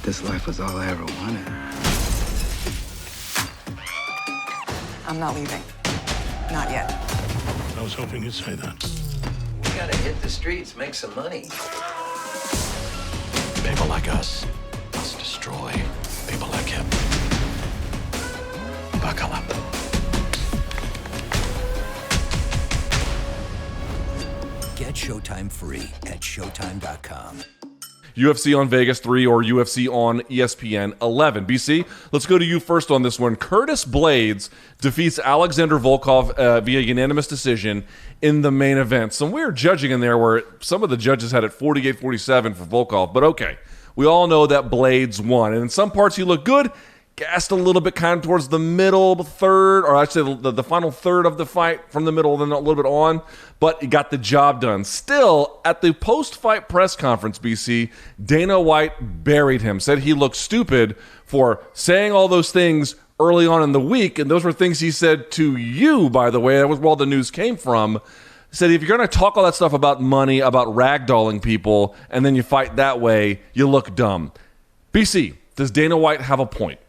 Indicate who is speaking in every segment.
Speaker 1: this life was all I ever wanted.
Speaker 2: I'm not leaving. Not yet.
Speaker 3: I was hoping you'd say that.
Speaker 4: We gotta hit the streets, make some money.
Speaker 3: People like us must destroy people like him. Buckle up.
Speaker 5: Get Showtime free at Showtime.com.
Speaker 6: UFC on Vegas 3 or UFC on ESPN 11. BC, let's go to you first on this one. Curtis Blaydes defeats Alexander Volkov via unanimous decision in the main event. Some weird judging in there where some of the judges had it 48-47 for Volkov, but okay. We all know that Blaydes won, and in some parts he looked good, gassed a little bit kind of towards the middle third, or I'd say the final third of the fight from the middle, then a little bit on, but he got the job done. Still, at the post-fight press conference, BC, Dana White buried him, said he looked stupid for saying all those things early on in the week, and those were things he said to you, by the way. That was where all the news came from. Said if you're going to talk all that stuff about money, about ragdolling people, and then you fight that way, you look dumb. BC, does Dana White have a point?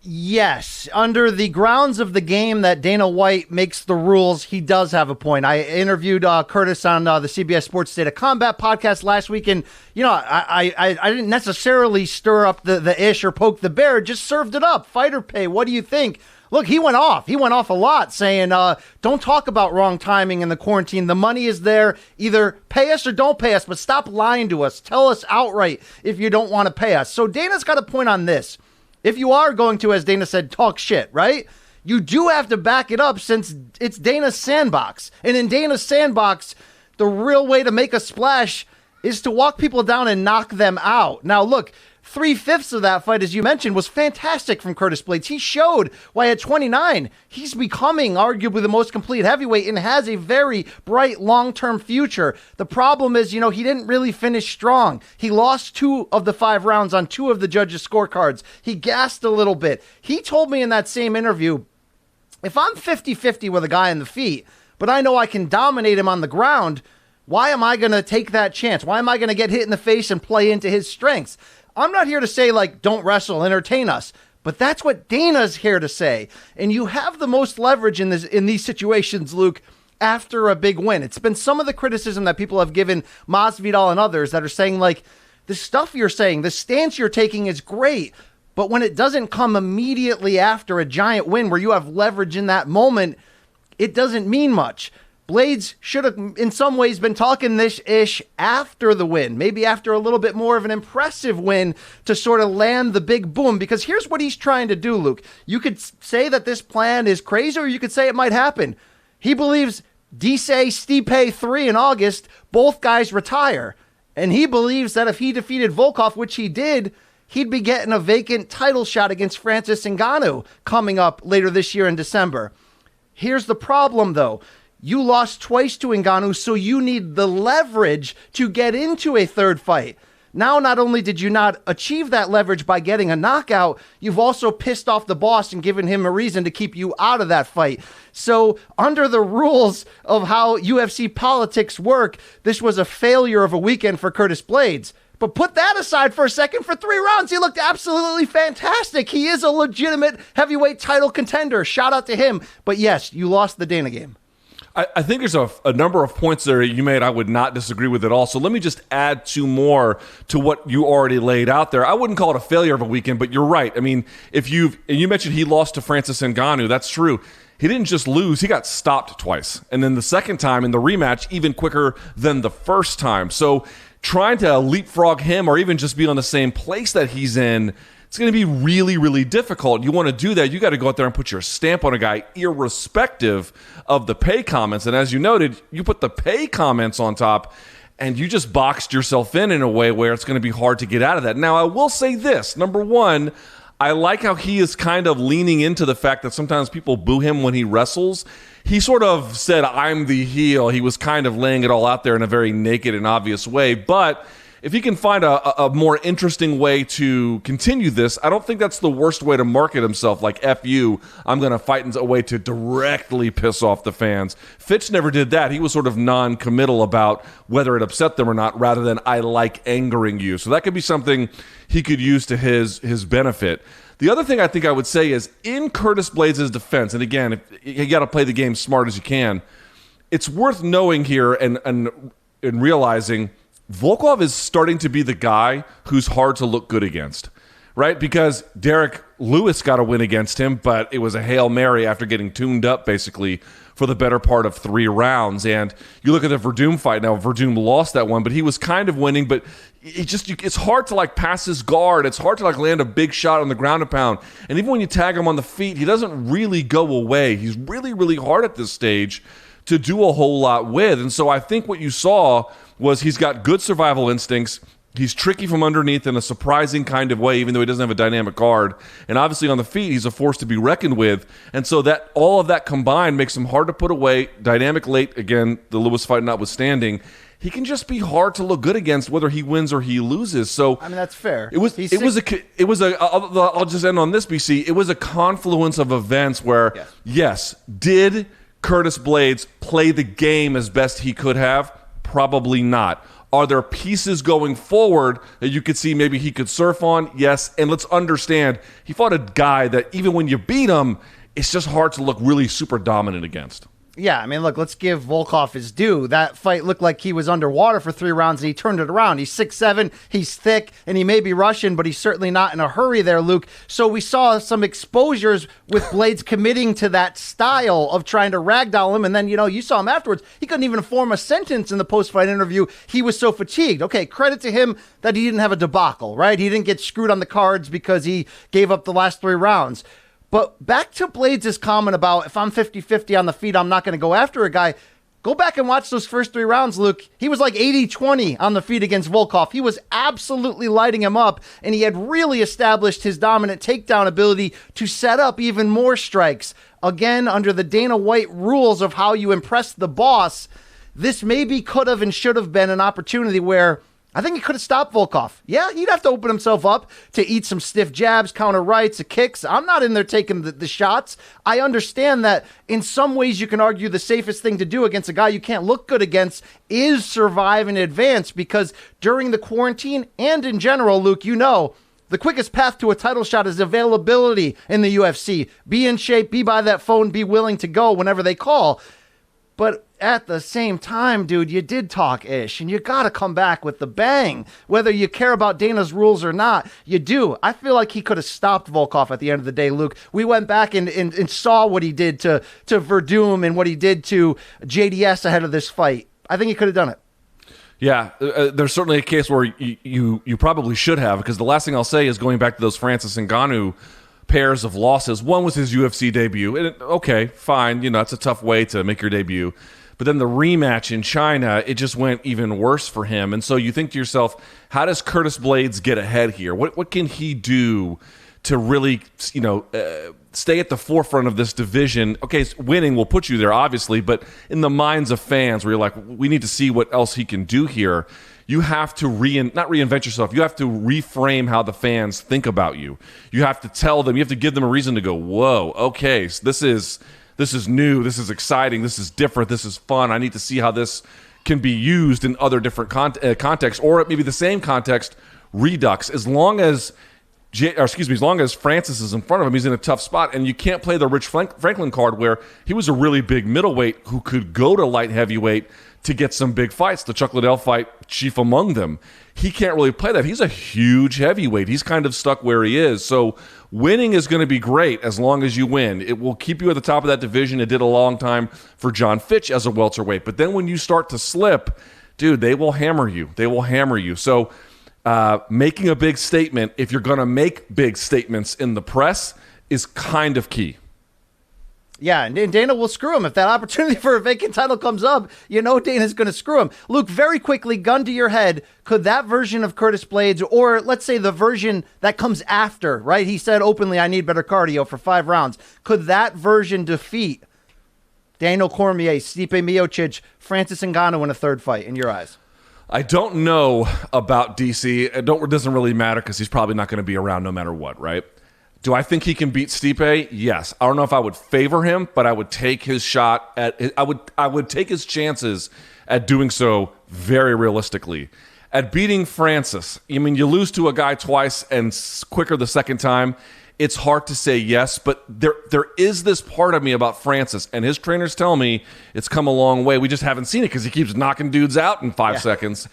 Speaker 7: Yes, under the grounds of the game that Dana White makes the rules, he does have a point. I interviewed Curtis on the CBS Sports State of Combat podcast last week, and I didn't necessarily stir up the ish or poke the bear, just served it up. Fighter pay, what do you think? Look, he went off. He went off a lot saying, don't talk about wrong timing in the quarantine. The money is there. Either pay us or don't pay us, but stop lying to us. Tell us outright if you don't want to pay us. So Dana's got a point on this. If you are going to, as Dana said, talk shit, right? You do have to back it up since it's Dana's sandbox. And in Dana's sandbox, the real way to make a splash is to walk people down and knock them out. Now, look, 3/5 of that fight, as you mentioned, was fantastic from Curtis Blaydes. He showed why at 29, he's becoming arguably the most complete heavyweight and has a very bright long-term future. The problem is, he didn't really finish strong. He lost 2 of the 5 rounds on 2 of the judges' scorecards. He gassed a little bit. He told me in that same interview, if I'm 50-50 with a guy in the feet, but I know I can dominate him on the ground, why am I going to take that chance? Why am I going to get hit in the face and play into his strengths? I'm not here to say, don't wrestle, entertain us. But that's what Dana's here to say. And you have the most leverage in these situations, Luke, after a big win. It's been some of the criticism that people have given Masvidal and others that are saying, the stuff you're saying, the stance you're taking is great. But when it doesn't come immediately after a giant win where you have leverage in that moment, it doesn't mean much. Blaydes should have, in some ways, been talking this ish after the win, maybe after a little bit more of an impressive win to sort of land the big boom. Because here's what he's trying to do, Luke. You could say that this plan is crazy, or you could say it might happen. He believes Stipe 3 in August, both guys retire. And he believes that if he defeated Volkov, which he did, he'd be getting a vacant title shot against Francis Ngannou coming up later this year in December. Here's the problem, though. You lost twice to Ngannou, so you need the leverage to get into a third fight. Now, not only did you not achieve that leverage by getting a knockout, you've also pissed off the boss and given him a reason to keep you out of that fight. So, under the rules of how UFC politics work, this was a failure of a weekend for Curtis Blaydes. But put that aside for a second. For 3 rounds, he looked absolutely fantastic. He is a legitimate heavyweight title contender. Shout out to him. But yes, you lost the Dana game.
Speaker 6: I think there's a number of points there you made I would not disagree with at all. So let me just add 2 more to what you already laid out there. I wouldn't call it a failure of a weekend, but you're right. I mean, and you mentioned he lost to Francis Ngannou. That's true. He didn't just lose, he got stopped twice. And then the second time in the rematch, even quicker than the first time. So trying to leapfrog him or even just be on the same place that he's in, it's going to be really, really difficult. You want to do that, you got to go out there and put your stamp on a guy irrespective of the pay comments. And as you noted, you put the pay comments on top and you just boxed yourself in a way where it's going to be hard to get out of that. Now, I will say this. Number one, I like how he is kind of leaning into the fact that sometimes people boo him when he wrestles. He sort of said, I'm the heel. He was kind of laying it all out there in a very naked and obvious way. But if he can find a more interesting way to continue this, I don't think that's the worst way to market himself. Like, F you, I'm going to fight in a way to directly piss off the fans. Fitch never did that. He was sort of non-committal about whether it upset them or not, rather than I like angering you. So that could be something he could use to his benefit. The other thing I think I would say is, in Curtis Blaydes' defense, and again, you got to play the game smart as you can, it's worth knowing here and realizing Volkov is starting to be the guy who's hard to look good against, right? Because Derek Lewis got a win against him, but it was a Hail Mary after getting tuned up basically for the better part of 3 rounds. And you look at the Verdum fight now, Verdum lost that one, but he was kind of winning, but it's hard to like pass his guard. It's hard to like land a big shot on the ground and pound. And even when you tag him on the feet, he doesn't really go away. He's really, really hard at this stage to do a whole lot with. And so I think what you saw was he's got good survival instincts. He's tricky from underneath in a surprising kind of way, even though he doesn't have a dynamic guard. And obviously on the feet, he's a force to be reckoned with. And so that all of that combined makes him hard to put away. Dynamic late, again, the Lewis fight notwithstanding. He can just be hard to look good against, whether he wins or he loses. So
Speaker 7: I mean, that's fair.
Speaker 6: I'll just end on this, BC. It was a confluence of events where, yes, did Curtis Blaydes play the game as best he could have? Probably not. Are there pieces going forward that you could see maybe he could surf on? Yes. And let's understand, he fought a guy that even when you beat him, it's just hard to look really super dominant against.
Speaker 7: Yeah, I mean, look, let's give Volkov his due. That fight looked like he was underwater for 3 rounds, and he turned it around. He's 6'7", he's thick, and he may be Russian, but he's certainly not in a hurry there, Luke. So we saw some exposures with Blaydes committing to that style of trying to ragdoll him, and then, you saw him afterwards. He couldn't even form a sentence in the post-fight interview. He was so fatigued. Okay, credit to him that he didn't have a debacle, right? He didn't get screwed on the cards because he gave up the last 3 rounds. But back to Blaydes' comment about, if I'm 50-50 on the feet, I'm not going to go after a guy. Go back and watch those first 3 rounds, Luke. He was like 80-20 on the feet against Volkov. He was absolutely lighting him up, and he had really established his dominant takedown ability to set up even more strikes. Again, under the Dana White rules of how you impress the boss, this maybe could have and should have been an opportunity where I think he could have stopped Volkov. Yeah, he'd have to open himself up to eat some stiff jabs, counter rights, kicks. I'm not in there taking the shots. I understand that in some ways you can argue the safest thing to do against a guy you can't look good against is survive and advance, because during the quarantine and in general, Luke, the quickest path to a title shot is availability in the UFC. Be in shape, be by that phone, be willing to go whenever they call. But at the same time, dude, you did talk ish, and you got to come back with the bang. Whether you care about Dana's rules or not, you do. I feel like he could have stopped Volkov at the end of the day, Luke. We went back and saw what he did to Verdum and what he did to JDS ahead of this fight. I think he could have done it.
Speaker 6: Yeah, there's certainly a case where you probably should have, because the last thing I'll say is going back to those Francis Ngannou pairs of losses. One was his UFC debut. And okay, fine. It's a tough way to make your debut. But then the rematch in China, it just went even worse for him. And so you think to yourself, how does Curtis Blaydes get ahead here? What can he do to really, stay at the forefront of this division? Okay, winning will put you there, obviously, but in the minds of fans where you're like, we need to see what else he can do here. You have to not reinvent yourself. You have to reframe how the fans think about you. You have to tell them, you have to give them a reason to go, whoa, okay, so this is new, this is exciting, this is different, this is fun. I need to see how this can be used in other different contexts, or maybe the same context, redux. As long as Francis is in front of him, he's in a tough spot, and you can't play the Rich Franklin card where he was a really big middleweight who could go to light heavyweight to get some big fights. The Chuck Liddell fight, chief among them. He can't really play that. He's a huge heavyweight. He's kind of stuck where he is. So winning is going to be great as long as you win. It will keep you at the top of that division. It did a long time for John Fitch as a welterweight. But then when you start to slip, dude, they will hammer you. They will hammer you. So making a big statement, if you're going to make big statements in the press, is kind of key.
Speaker 7: Yeah, and Dana will screw him. If that opportunity for a vacant title comes up, Dana's going to screw him. Luke, very quickly, gun to your head, could that version of Curtis Blaydes, or let's say the version that comes after, right? He said openly, I need better cardio for 5 rounds. Could that version defeat Daniel Cormier, Stipe Miocic, Francis Ngannou in a third fight, in your eyes?
Speaker 6: I don't know about DC. It doesn't really matter because he's probably not going to be around no matter what, right? Do I think he can beat Stipe? Yes. I don't know if I would favor him, but I would take his shot at. I would take his chances at doing so very realistically. At beating Francis, I mean, you lose to a guy twice and quicker the second time. It's hard to say yes, but there is this part of me about Francis, and his trainers tell me it's come a long way. We just haven't seen it because he keeps knocking dudes out in 5 seconds.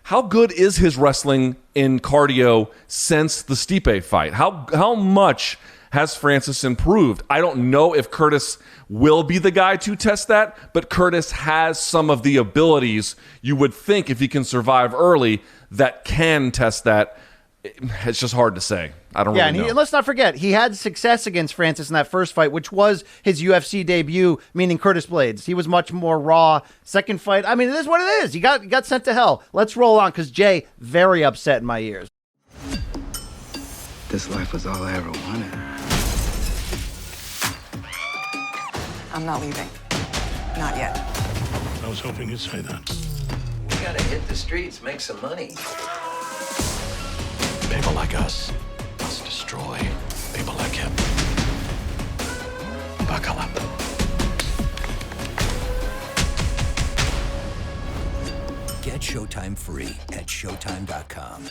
Speaker 6: How good is his wrestling in cardio since the Stipe fight? How much has Francis improved? I don't know if Curtis will be the guy to test that, but Curtis has some of the abilities you would think if he can survive early that can test that. It's just hard to say. I don't really know.
Speaker 7: And let's not forget, he had success against Francis in that first fight, which was his UFC debut, meaning Curtis Blaydes. He was much more raw. Second fight, I mean, it is what it is. He got sent to hell. Let's roll on, because Jay, very upset in my ears.
Speaker 1: This life was all I ever wanted.
Speaker 2: I'm not leaving. Not yet.
Speaker 3: I was hoping you'd say that.
Speaker 4: We gotta hit the streets, make some money.
Speaker 3: People like us must destroy people like him. Buckle up.
Speaker 5: Get Showtime free at Showtime.com.